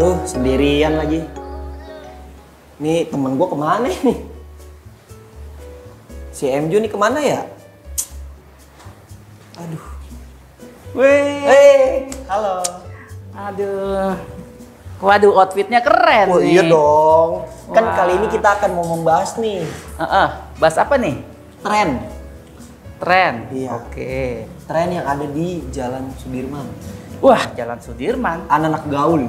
Duh, sendirian lagi. Nih temen gue kemana nih? Si MJ nih kemana ya? Aduh. Wih, Halo. aduh, waduh outfitnya keren Oh nih. iya dong. Kan Wah. kali ini kita akan mau membahas nih Bahas apa nih? tren. Tren. Iya. Oke. Tren yang ada di Jalan Sudirman. Wah, Jalan Sudirman. Anak-anak gaul.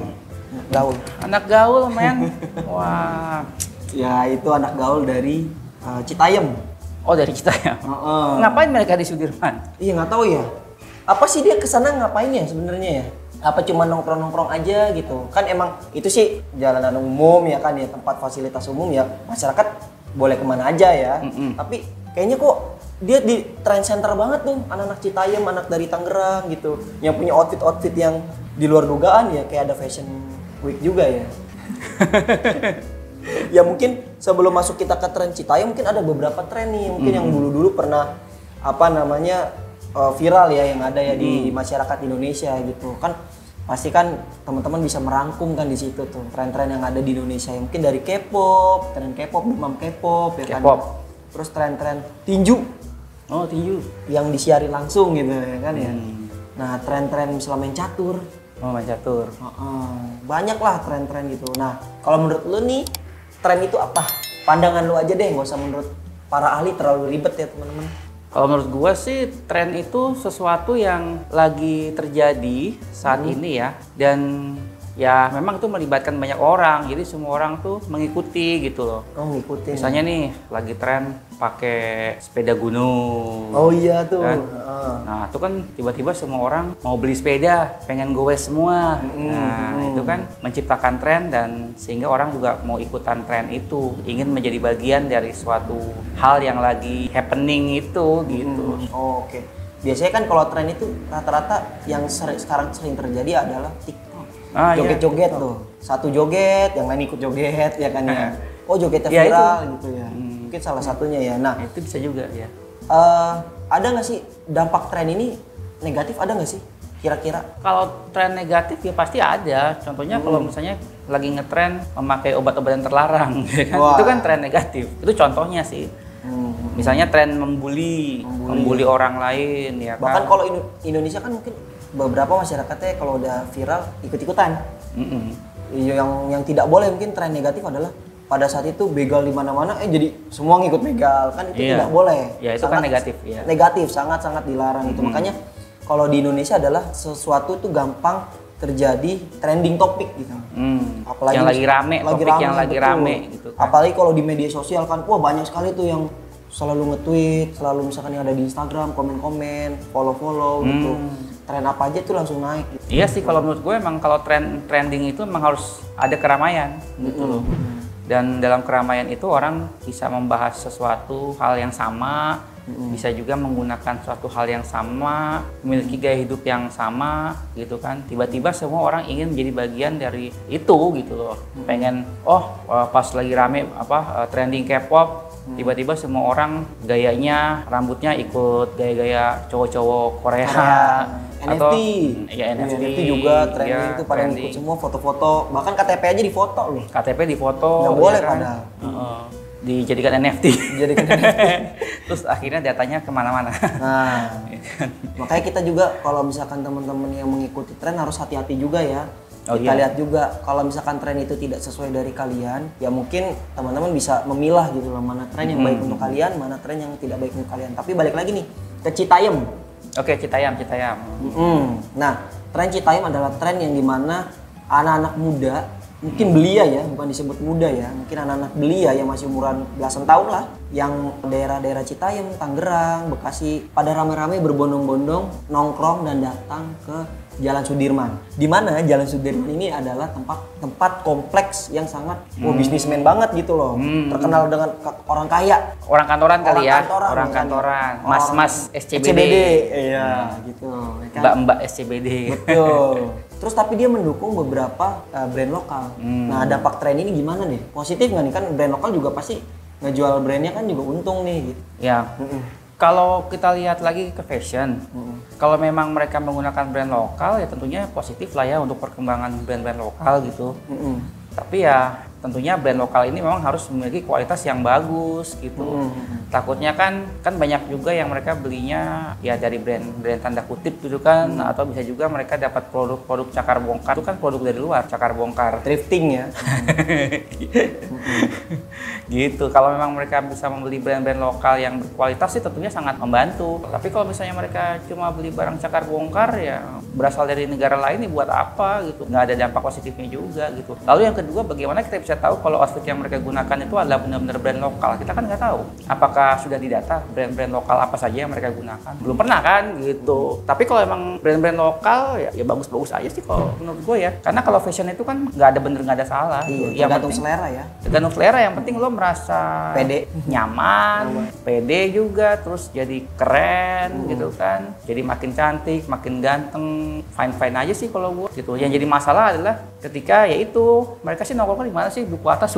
Anak gaul. Anak gaul, men. Wah. Ya itu anak gaul dari Citayam. Oh, dari kita ya. Heeh. Ngapain mereka di Sudirman? Iya nggak tahu ya. Apa sih dia kesana ngapain ya sebenarnya ya? Apa cuma nongkrong-nongkrong aja gitu? Kan emang itu sih jalanan umum ya kan ya, tempat fasilitas umum ya, masyarakat boleh kemana aja ya. Tapi kayaknya kok dia di trend center banget tuh, anak-anak Citayam, anak dari Tangerang gitu, yang punya outfit yang di luar dugaan ya, kayak ada fashion week juga ya. Ya mungkin sebelum masuk kita ke tren Citayam mungkin ada beberapa tren nih mungkin yang dulu-dulu pernah apa namanya viral ya yang ada ya di masyarakat Indonesia gitu kan. Pasti kan teman-teman bisa merangkum kan di situ tuh tren-tren yang ada di Indonesia ya. Mungkin dari K-pop, tren K-pop, demam K-pop ya kan. K-pop. Terus tren-tren tinju Oh, tinju. yang disiari langsung gitu ya kan ya. Nah, tren-tren misalnya main catur. Oh, main catur. Banyak lah tren-tren gitu. Nah, kalau menurut lu nih, tren itu apa? Pandangan lu aja deh, nggak usah menurut para ahli terlalu ribet ya teman-teman. Kalau menurut gua sih tren itu sesuatu yang lagi terjadi saat ini ya, dan ya memang itu melibatkan banyak orang, jadi semua orang tuh mengikuti gitu loh. Oh, ngikutin. Misalnya nih lagi tren pakai sepeda gunung. Oh iya tuh. Kan? Nah itu kan tiba-tiba semua orang mau beli sepeda, pengen goes semua. Nah itu kan menciptakan tren dan sehingga orang juga mau ikutan tren itu, ingin menjadi bagian dari suatu hal yang lagi happening itu gitu. Oh, oke. Biasanya kan kalau tren itu rata-rata yang sekarang sering terjadi adalah TikTok. Ah, iya, Joget-joget TikTok. tuh. Satu joget, yang lain ikut joget ya kan ya. Oh, jogetnya Ya, itu. viral gitu ya. Mungkin salah satunya ya. Nah, Itu bisa juga ya. ada nggak sih dampak tren ini negatif, ada nggak sih kira-kira? Kalau tren negatif ya pasti ada. Contohnya kalau misalnya lagi ngetren memakai obat-obatan terlarang, ya kan? Wah. Itu kan tren negatif. Itu contohnya sih. Misalnya tren membuli orang lain, ya Bahkan kan. kalau Indonesia kan mungkin beberapa masyarakatnya kalau udah viral ikut-ikutan. Yang tidak boleh mungkin tren negatif adalah pada saat itu begal di mana-mana jadi semua ngikut begal kan itu Iya. tidak boleh. Ya, itu kan negatif, ya. Negatif, sangat-sangat dilarang itu. Makanya kalau di Indonesia adalah sesuatu tuh gampang terjadi trending topik gitu. Yang lagi rame, topik yang lagi betul. rame gitu kan. Apalagi kalau di media sosial kan, wah banyak sekali tuh yang selalu nge-tweet, selalu misalkan yang ada di Instagram, komen-komen, follow-follow gitu. Tren apa aja tuh langsung naik gitu. Iya sih, kalau menurut gue emang kalau trending itu emang harus ada keramaian gitu loh. Dan dalam keramaian itu orang bisa membahas sesuatu hal yang sama, bisa juga menggunakan suatu hal yang sama, memiliki gaya hidup yang sama gitu kan. Tiba-tiba semua orang ingin menjadi bagian dari itu gitu loh. Pengen pas lagi rame trending K-pop, tiba-tiba semua orang gayanya, rambutnya ikut gaya-gaya cowok-cowok Korea. NFT. Ya NFT. NFT juga trending ya, itu pada trending. ngikut semua foto-foto, bahkan KTP aja difoto loh. KTP difoto. Nggak boleh kan? padahal. Dijadikan NFT. Dijadikan NFT. Terus akhirnya datanya kemana-mana. Nah, makanya kita juga kalau misalkan teman-teman yang mengikuti tren harus hati-hati juga ya. Oh, Kita iya. lihat juga kalau misalkan tren itu tidak sesuai dari kalian, ya mungkin teman-teman bisa memilah gitu loh mana tren yang baik untuk kalian, mana tren yang tidak baik untuk kalian. Tapi balik lagi nih ke Citayam. Oke, Citayam. Nah, tren Citayam adalah tren yang dimana anak-anak muda, mungkin belia ya, bukan disebut muda ya, mungkin anak-anak belia yang masih umuran belasan tahun lah, yang daerah-daerah Citayam, Tangerang, Bekasi, pada rame-rame berbondong-bondong nongkrong dan datang ke Jalan Sudirman. Di mana Jalan Sudirman ini adalah tempat kompleks yang sangat bisnismen banget gitu loh. Terkenal dengan orang kaya. Orang kantoran kali ya. Kantoran, Orang ya kan? kantoran. Mas-mas SCBD. Iya, gitu. Ya kan? Mbak-mbak SCBD. Betul. Terus tapi dia mendukung beberapa brand lokal. Nah, dampak tren ini gimana nih? Positif nggak nih? Kan brand lokal juga pasti ngejual brandnya kan juga untung nih gitu. Ya. Kalau kita lihat lagi ke fashion, kalau memang mereka menggunakan brand lokal ya tentunya positif lah ya untuk perkembangan brand-brand lokal gitu. Tapi ya tentunya brand lokal ini memang harus memiliki kualitas yang bagus gitu. Takutnya kan banyak juga yang mereka belinya ya dari brand tanda kutip gitu kan, atau bisa juga mereka dapat produk-produk cakar bongkar, itu kan produk dari luar, cakar bongkar. Thrifting ya. Gitu. Kalau memang mereka bisa membeli brand-brand lokal yang berkualitas sih tentunya sangat membantu. Tapi kalau misalnya mereka cuma beli barang cakar bongkar ya berasal dari negara lain, buat apa gitu? Nggak ada dampak positifnya juga gitu. Lalu yang kedua, bagaimana kita bisa tahu kalau outfit yang mereka gunakan itu adalah benar-benar brand lokal? Kita kan nggak tahu. Apakah sudah didata brand-brand lokal apa saja yang mereka gunakan? Belum pernah kan gitu. Tapi kalau emang brand-brand lokal ya bagus-bagus aja sih kalau menurut gue ya. Karena kalau fashion itu kan nggak ada bener nggak ada salah. Iya, tergantung selera ya. Tergantung selera, yang penting lo merasa pede, nyaman, pede juga, terus jadi keren gitu kan. Jadi makin cantik, makin ganteng, fine-fine aja sih kalau gue gitu. Yang jadi masalah adalah ketika ya itu mereka sih nongkrong di mana sih? Duku atas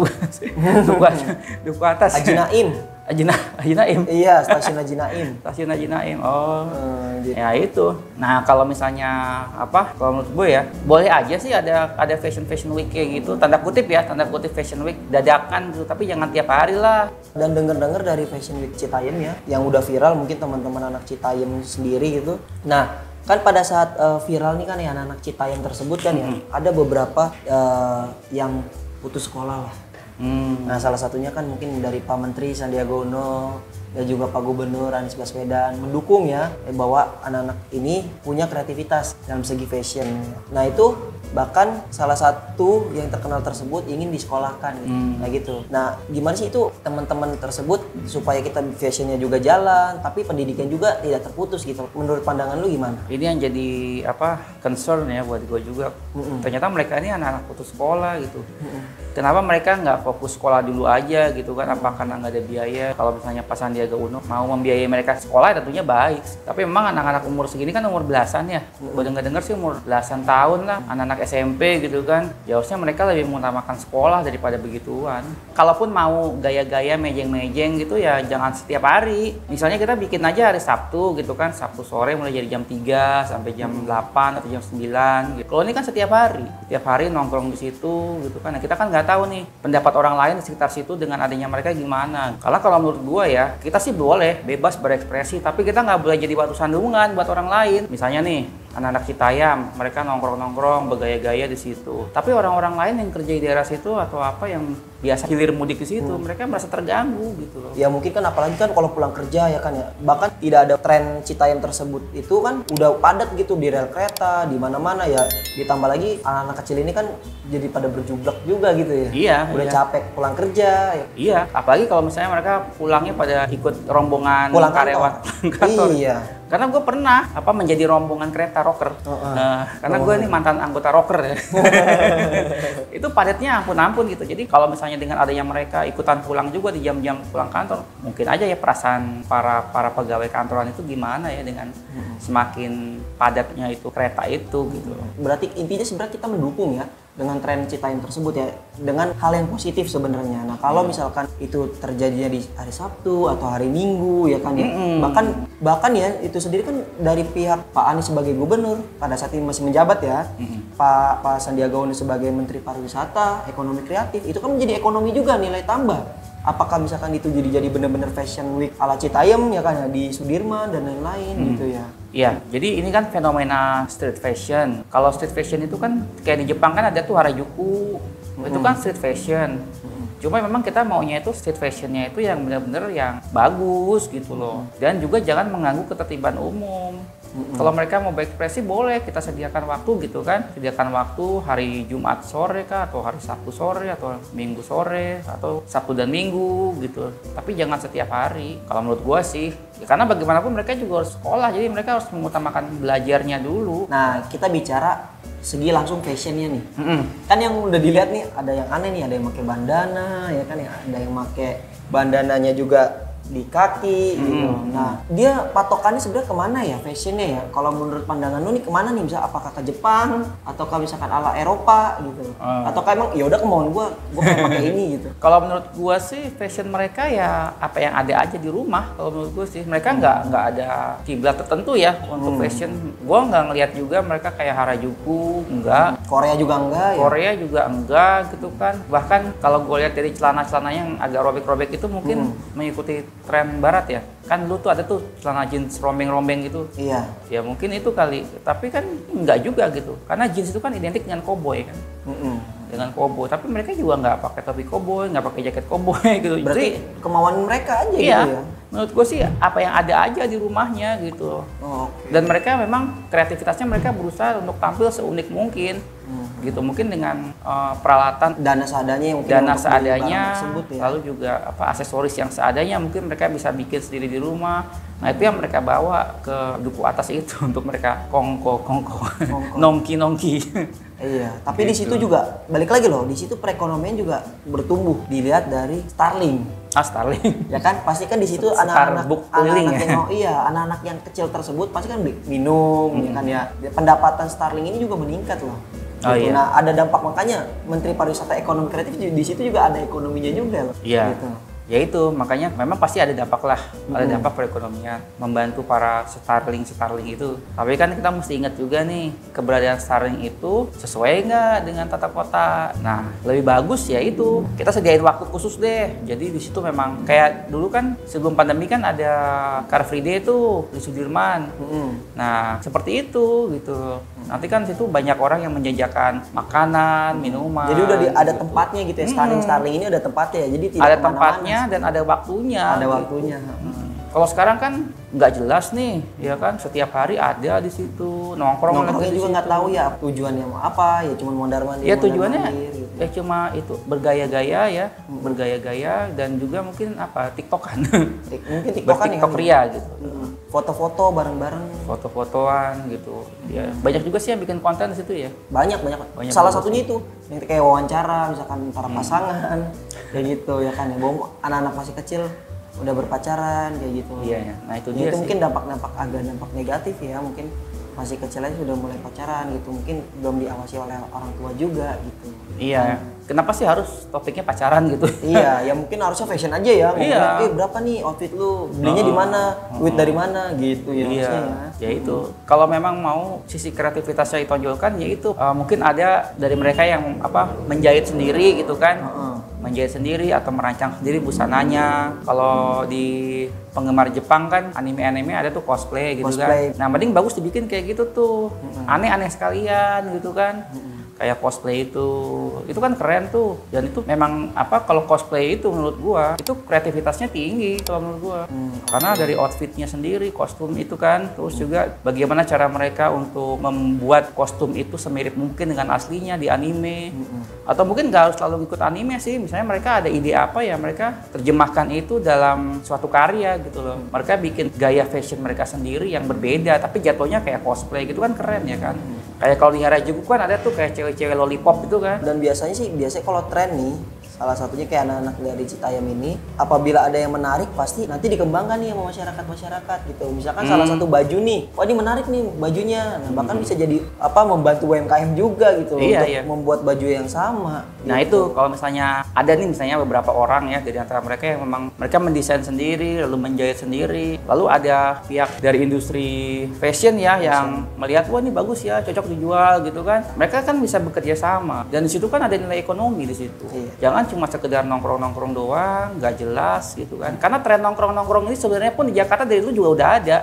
Duku atas. Haji Naim. Haji Naim. Iya, stasiun Haji Naim. Stasiun Haji Naim. Oh. Gitu. Ya itu. Nah, kalau misalnya kalau menurut gue ya, boleh aja sih ada fashion week kayak gitu. Tanda kutip fashion week dadakan gitu, tapi jangan tiap hari lah. Dan denger-dengar dari fashion week Citayam ya, yang udah viral mungkin teman-teman anak Citayam sendiri gitu. Nah, kan pada saat viral nih kan ya anak-anak Citayam tersebut kan ya, ada beberapa yang putus sekolah lah. Nah, salah satunya kan mungkin dari Pak Menteri Sandiaga Uno dan juga Pak Gubernur Anies Baswedan mendukung ya bahwa anak-anak ini punya kreativitas dalam segi fashion. Nah, itu bahkan salah satu yang terkenal tersebut ingin disekolahkan gitu. Nah gitu. Nah, gimana sih itu teman-teman tersebut supaya kita fashionnya juga jalan tapi pendidikan juga tidak terputus gitu. Menurut pandangan lu gimana? Ini yang jadi concern ya buat gue juga. Ternyata mereka ini anak-anak putus sekolah gitu. Kenapa mereka nggak fokus sekolah dulu aja gitu kan? Apa karena nggak ada biaya? Kalau misalnya Pak Sandiaga Uno mau membiayai mereka sekolah tentunya baik. Tapi memang anak-anak umur segini kan umur belasan ya. Gue dengar sih umur belasan tahun lah, anak-anak SMP gitu kan. Ya harusnya mereka lebih mengutamakan sekolah daripada begituan. Kalaupun mau gaya-gaya mejeng-mejeng gitu ya jangan setiap hari. Misalnya kita bikin aja hari Sabtu gitu kan. Sabtu sore mulai dari jam 3 sampai jam 8 atau jam 9 gitu. Kalau ini kan setiap hari nongkrong di situ gitu kan. Nah, kita kan nggak tahu nih pendapat orang lain di sekitar situ dengan adanya mereka gimana. Karena kalau menurut gua ya, kita sih boleh bebas berekspresi, tapi kita nggak boleh jadi batu sandungan buat orang lain. Misalnya nih, anak-anak Citayam, mereka nongkrong-nongkrong, bergaya-gaya di situ. Tapi orang-orang lain yang kerja di daerah situ atau apa yang biasa hilir mudik di situ, mereka merasa terganggu gitu loh. Ya mungkin kan apalagi kan kalau pulang kerja ya kan ya. Bahkan tidak ada tren Citayam tersebut itu kan udah padat gitu di rel kereta, di mana-mana ya. Ditambah lagi anak-anak kecil ini kan jadi pada berjublak juga gitu ya. Iya. Udah capek pulang kerja. Ya. Iya, apalagi kalau misalnya mereka pulangnya pada ikut rombongan karyawan kantor. Iya. Karena gue pernah menjadi rombongan kereta rocker. Nah, karena gue ini mantan anggota rocker ya. Itu padatnya ampun-ampun gitu. Jadi kalau misalnya dengan adanya mereka ikutan pulang juga di jam-jam pulang kantor, mungkin aja ya perasaan para pegawai kantoran itu gimana ya dengan semakin padatnya itu kereta itu gitu. Berarti intinya sebenarnya kita mendukung ya dengan tren Citayam tersebut ya, dengan hal yang positif sebenarnya. Nah, kalau misalkan itu terjadinya di hari Sabtu atau hari Minggu ya kan ya. Bahkan ya itu sendiri kan dari pihak Pak Anies sebagai gubernur pada saat ini masih menjabat ya. Pak Sandiaga Uno sebagai Menteri Pariwisata, Ekonomi Kreatif, itu kan menjadi ekonomi juga nilai tambah. Apakah misalkan itu jadi benar-benar fashion week ala Citayam ya kan ya di Sudirman dan lain-lain gitu ya. Iya, jadi ini kan fenomena street fashion. Kalau street fashion itu kan kayak di Jepang kan ada tuh Harajuku. Itu kan street fashion. Cuma memang kita maunya itu street fashionnya itu yang benar-benar yang bagus gitu loh. Dan juga jangan mengganggu ketertiban umum. Kalau mereka mau berekspresi boleh kita sediakan waktu gitu kan. Sediakan waktu hari Jumat sore kah, atau hari Sabtu sore, atau Minggu sore, atau Sabtu dan Minggu gitu. Tapi jangan setiap hari. Kalau menurut gua sih, ya karena bagaimanapun mereka juga harus sekolah, jadi mereka harus mengutamakan belajarnya dulu. Nah, kita bicara segi langsung fashionnya nih. Kan yang udah dilihat nih ada yang aneh nih, ada yang pakai bandana ya kan ya, ada yang pakai bandananya juga di kaki gitu. Nah, dia patokannya sebenarnya kemana ya fashionnya ya? Kalau menurut pandangan lu nih kemana nih? Bisa apakah ke Jepang atau kalau misalkan ala Eropa gitu? Atau emang ya udah kemauan gua pengen pakai ini gitu. Kalau menurut gua sih fashion mereka ya apa yang ada aja di rumah. Kalau menurut gua sih mereka nggak ada kiblat tertentu ya untuk fashion. Gua nggak ngelihat juga mereka kayak Harajuku, enggak. Korea juga enggak ya? Korea juga enggak gitu kan. Bahkan kalau gue lihat dari celana-celananya yang agak robek-robek itu mungkin mengikuti tren barat ya. Kan dulu tuh ada tuh celana jeans rombeng-rombeng gitu. Iya. Ya mungkin itu kali. Tapi kan enggak juga gitu. Karena jeans itu kan identik dengan koboi kan. Dengan koboi. Tapi mereka juga nggak pakai topi koboi, nggak pakai jaket koboi gitu. Berarti kemauan mereka aja iya, gitu ya? Menurut gue sih apa yang ada aja di rumahnya gitu. Okay. Dan mereka memang kreativitasnya mereka berusaha untuk tampil seunik mungkin. Gitu mungkin dengan peralatan dana seadanya yang tersebut, ya. Lalu juga aksesoris yang seadanya mungkin mereka bisa bikin sendiri di rumah. Nah itu yang mereka bawa ke duku atas itu untuk mereka kongko nongki. Iya, tapi di situ juga balik lagi loh, di situ perekonomian juga bertumbuh dilihat dari Starling. Starling. Ya kan pasti kan di situ anak-anak yang kecil tersebut pasti kan minum ya kan ya. Pendapatan Starling ini juga meningkat loh. Gitu. Nah, ada dampak makanya Menteri Pariwisata Ekonomi Kreatif di situ juga ada ekonominya juga loh. Iya. Gitu. Ya itu makanya memang pasti ada dampak lah, ada dampak perekonomian membantu para Starling itu. Tapi kan kita mesti ingat juga nih keberadaan Starling itu sesuai nggak dengan tata kota. Nah lebih bagus ya itu kita sediain waktu khusus deh. Jadi di situ memang kayak dulu kan sebelum pandemi kan ada Car Free Day tuh di Sudirman. Nah seperti itu gitu. Nanti kan situ banyak orang yang menjajakan makanan, minuman. Jadi udah ada tempatnya gitu ya. Starling ini ada tempatnya ya. Jadi tidak ada tempatnya dan ada waktunya. Ada waktunya. Kalau sekarang kan nggak jelas nih, ya kan setiap hari ada di situ nongkrongnya juga nggak tahu ya tujuannya mau apa, ya cuma mondar-mandir. Ya tujuannya gitu. Ya cuma itu bergaya-gaya ya, bergaya-gaya dan juga mungkin TikTokan. Mungkin TikTokan TikTok ria gitu. Foto-foto bareng-bareng. Foto-fotoan gitu. Ya banyak juga sih yang bikin konten di situ ya. Banyak. Salah satunya itu yang kayak wawancara misalkan para pasangan kayak gitu ya kan ya. Bawa anak-anak masih kecil udah berpacaran kayak gitu. Iya ya. Nah itu dia itu sih. Mungkin dampak negatif ya, mungkin masih kecil aja sudah mulai pacaran gitu, mungkin belum diawasi oleh orang tua juga gitu. Iya. Kenapa sih harus topiknya pacaran gitu? Iya, ya mungkin harusnya fashion aja ya. Iya. Berapa nih outfit lu? Belinya di mana? Duit dari mana? Gitu ya. Iya. Ya itu. Kalau memang mau sisi kreativitasnya ditonjolkan, ya itu mungkin ada dari mereka yang menjahit sendiri gitu kan. Menjahit sendiri atau merancang sendiri busananya. Kalau di penggemar Jepang kan anime-anime ada tuh cosplay gitu kan. Nah, mending bagus dibikin kayak gitu tuh. Aneh-aneh sekalian gitu kan. Kayak cosplay itu kan keren tuh. Dan itu memang kalau cosplay itu menurut gua itu kreativitasnya tinggi kalau menurut gua. Karena dari outfitnya sendiri, kostum itu kan, terus juga bagaimana cara mereka untuk membuat kostum itu semirip mungkin dengan aslinya di anime. Atau mungkin nggak harus selalu ikut anime sih. Misalnya mereka ada ide apa ya, mereka terjemahkan itu dalam suatu karya gitu loh. Mereka bikin gaya fashion mereka sendiri yang berbeda, tapi jatuhnya kayak cosplay gitu kan keren ya kan. Kayak kalau di Harajuku kan ada tuh kayak cewek-cewek lollipop itu kan. Dan biasanya kalau tren nih, salah satunya kayak anak-anak dari Citayam ini, apabila ada yang menarik pasti nanti dikembangkan nih sama masyarakat gitu. Misalkan salah satu baju nih, wah ini menarik nih bajunya. Nah, bahkan bisa jadi membantu UMKM juga gitu untuk membuat baju yang sama. Nah gitu. itu kalau misalnya ada nih beberapa orang ya dari antara mereka yang memang mereka mendesain sendiri, lalu menjahit sendiri, lalu ada pihak dari industri fashion ya yang melihat wah ini bagus ya, cocok dijual gitu kan. Mereka kan bisa bekerja sama dan di situ kan ada nilai ekonomi di situ. Jangan cuma sekedar nongkrong-nongkrong doang, nggak jelas gitu kan. Karena tren nongkrong-nongkrong ini sebenarnya pun di Jakarta dari dulu juga udah ada.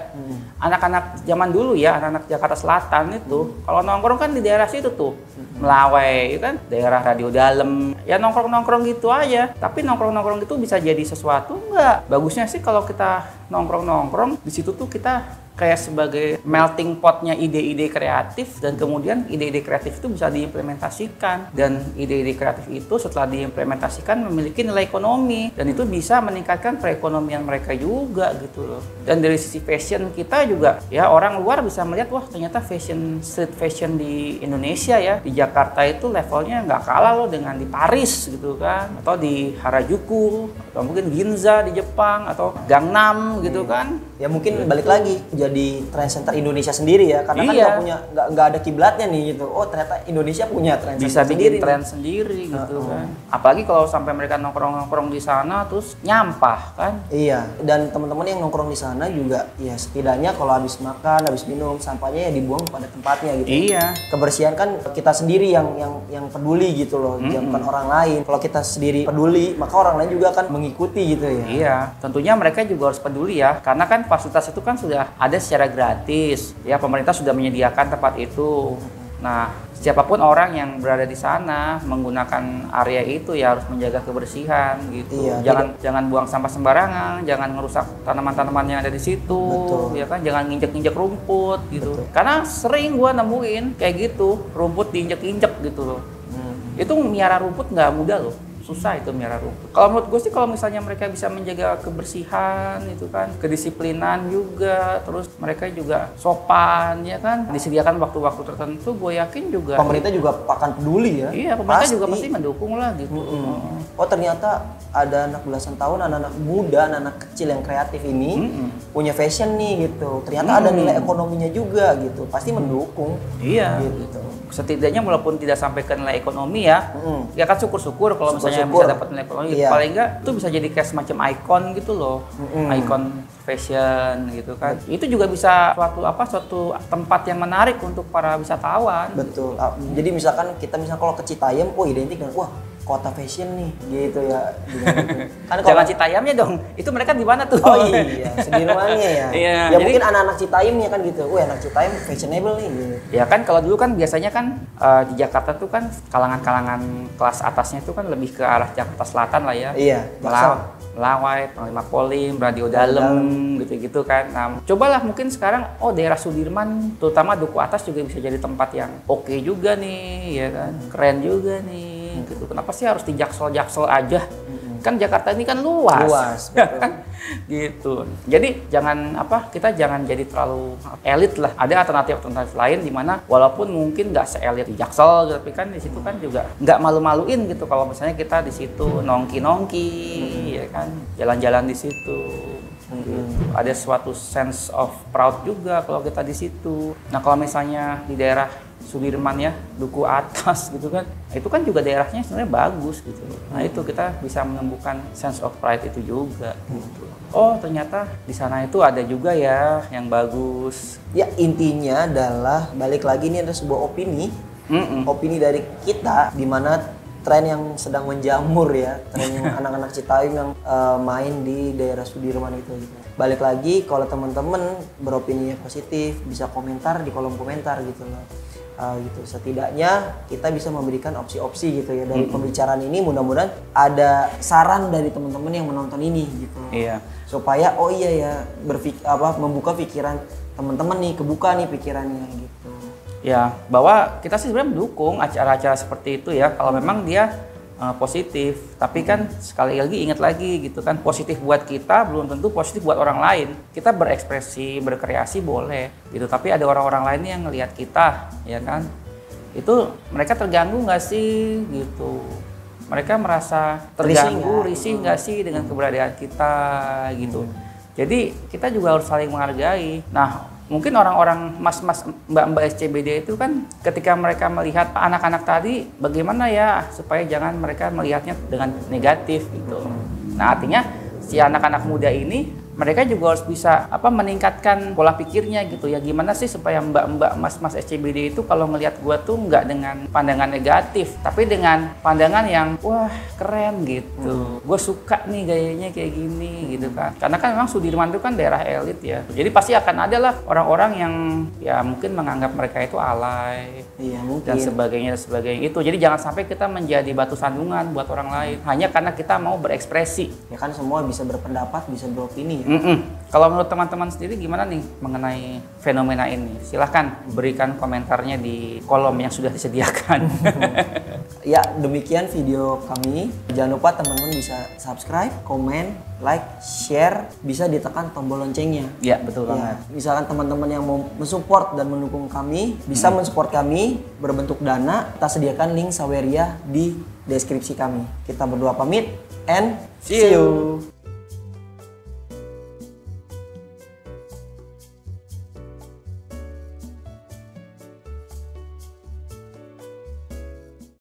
Anak-anak zaman dulu ya, anak-anak Jakarta Selatan itu, kalau nongkrong kan di daerah situ tuh, Melawai, kan daerah Radio Dalam, ya nongkrong-nongkrong gitu aja. Tapi nongkrong-nongkrong itu bisa jadi sesuatu nggak? Bagusnya sih kalau kita nongkrong-nongkrong di situ tuh kita kayak sebagai melting potnya ide-ide kreatif, dan kemudian ide-ide kreatif itu bisa diimplementasikan, dan ide-ide kreatif itu setelah diimplementasikan memiliki nilai ekonomi, dan itu bisa meningkatkan perekonomian mereka juga gitu loh. Dan dari sisi fashion kita juga ya, orang luar bisa melihat wah ternyata street fashion di Indonesia ya, di Jakarta itu levelnya nggak kalah loh dengan di Paris gitu kan, atau di Harajuku, atau mungkin Ginza di Jepang, atau Gangnam gitu kan. Ya mungkin balik lagi jadi trend center Indonesia sendiri ya, karena kan nggak ada kiblatnya nih gitu. Oh ternyata Indonesia punya trend bisa center bikin sendiri tren sendiri gitu kan. Apalagi kalau sampai mereka nongkrong di sana terus nyampah kan. Iya, dan teman-teman yang nongkrong di sana juga ya setidaknya kalau habis makan, habis minum, sampahnya ya dibuang pada tempatnya gitu. Iya. Kebersihan kan kita sendiri yang peduli gitu loh, bukan orang lain. Kalau kita sendiri peduli, maka orang lain juga akan mengikuti gitu ya. Iya, tentunya mereka juga harus peduli ya, karena kan fasilitas itu kan sudah ada secara gratis. Ya, pemerintah sudah menyediakan tempat itu. Nah, siapapun orang yang berada di sana menggunakan area itu ya harus menjaga kebersihan gitu. Iya, jangan buang sampah sembarangan, jangan merusak tanaman-tanaman yang ada di situ. Betul. Ya kan, jangan nginjek-nginjek rumput gitu. Betul. Karena sering gua nemuin kayak gitu, rumput diinjek-injek gitu loh. Itu miara rumput nggak mudah loh. Susah itu miara rumput. Kalau menurut gue sih kalau misalnya mereka bisa menjaga kebersihan itu kan, kedisiplinan juga, terus mereka juga sopan ya kan, disediakan waktu-waktu tertentu, gue yakin juga pemerintah juga akan peduli ya. Iya, pemerintah juga pasti mendukung lah gitu. Oh ternyata ada anak belasan tahun, anak-anak muda, anak-anak kecil yang kreatif ini punya fashion nih gitu. Ternyata ada nilai ekonominya juga gitu. Pasti mendukung. Iya. Gitu. Setidaknya walaupun tidak sampai ke nilai ekonomi ya, ya kan syukur-syukur kalau misalnya bisa dapat nilai ekonomi. Iya. Paling enggak itu bisa jadi kayak semacam ikon gitu loh, ikon fashion gitu kan. Itu juga bisa suatu tempat yang menarik untuk para wisatawan. Betul. Jadi misalkan kita kalau ke Citayam, identik dengan wah kota fashion nih gitu ya. Kan jangan Citayamnya dong, itu mereka di mana tuh? Oh iya, Sudirmannya ya. Iya, ya jadi, mungkin anak-anak Citayamnya kan gitu. Wah anak Citayam fashionable nih. Gitu. Ya kan kalau dulu kan biasanya kan di Jakarta tuh kan kalangan-kalangan kelas atasnya itu kan lebih ke arah Jakarta Selatan lah ya. Iya. Melawai, Panglima Polim, Radio Dalem, gitu-gitu kan. Nah, cobalah mungkin sekarang daerah Sudirman, terutama Duku Atas juga bisa jadi tempat yang oke juga nih, ya kan, keren juga nih. Gitu. Kenapa sih harus di Jaksel aja? Kan Jakarta ini kan luas kan? Gitu. Jadi kita jangan jadi terlalu elit lah. Ada alternatif lain di mana walaupun mungkin nggak seelit di Jaksel, tapi kan di situ kan juga nggak malu-maluin gitu kalau misalnya kita di situ nongki ya kan, jalan-jalan di situ. Gitu. Ada suatu sense of proud juga kalau kita di situ. Nah kalau misalnya di daerah Sudirman ya, Duku Atas gitu kan, itu kan juga daerahnya sebenarnya bagus gitu. Nah itu kita bisa menemukan sense of pride itu juga. Gitu. Oh ternyata di sana itu ada juga ya yang bagus. Ya intinya adalah balik lagi ini ada sebuah opini dari kita di mana tren yang sedang menjamur ya, tren yang anak-anak Citayam yang main di daerah Sudirman itu gitu. Balik lagi kalau teman-teman beropini positif bisa komentar di kolom komentar gitu loh. Gitu. Setidaknya kita bisa memberikan opsi-opsi gitu ya dari pembicaraan ini, mudah-mudahan ada saran dari teman-teman yang menonton ini gitu. Iya. Supaya membuka pikiran teman-teman nih, kebuka nih pikirannya gitu. Ya, bahwa kita sih sebenarnya mendukung acara-acara seperti itu ya kalau memang dia positif. Tapi kan sekali lagi ingat lagi gitu kan, positif buat kita belum tentu positif buat orang lain. Kita berekspresi, berkreasi boleh gitu, tapi ada orang-orang lain yang ngelihat kita, ya kan? Itu mereka terganggu nggak sih gitu? Mereka merasa terganggu, risih nggak sih dengan keberadaan kita gitu? Jadi kita juga harus saling menghargai. Nah, mungkin orang-orang mas-mas, mbak-mbak SCBD itu kan ketika mereka melihat anak-anak tadi, bagaimana ya supaya jangan mereka melihatnya dengan negatif gitu. Nah artinya si anak-anak muda ini mereka juga harus bisa meningkatkan pola pikirnya gitu ya, gimana sih supaya mbak-mbak mas-mas SCBD itu kalau ngelihat gua tuh nggak dengan pandangan negatif tapi dengan pandangan yang wah keren gitu, gue suka nih gayanya kayak gini gitu kan, karena kan memang Sudirman itu kan daerah elit ya, jadi pasti akan ada lah orang-orang yang ya mungkin menganggap mereka itu alay dan sebagainya itu. Jadi jangan sampai kita menjadi batu sandungan buat orang lain hanya karena kita mau berekspresi. Ya kan semua bisa berpendapat, bisa beropini ya. Kalau menurut teman-teman sendiri gimana nih mengenai fenomena ini? Silahkan berikan komentarnya di kolom yang sudah disediakan. Ya, demikian video kami. Jangan lupa teman-teman bisa subscribe, komen, like, share, bisa ditekan tombol loncengnya. Ya, betul banget. Misalkan teman-teman yang mau mensupport dan mendukung kami, bisa mensupport kami berbentuk dana. Kita sediakan link Saweria di deskripsi kami. Kita berdua pamit and see you.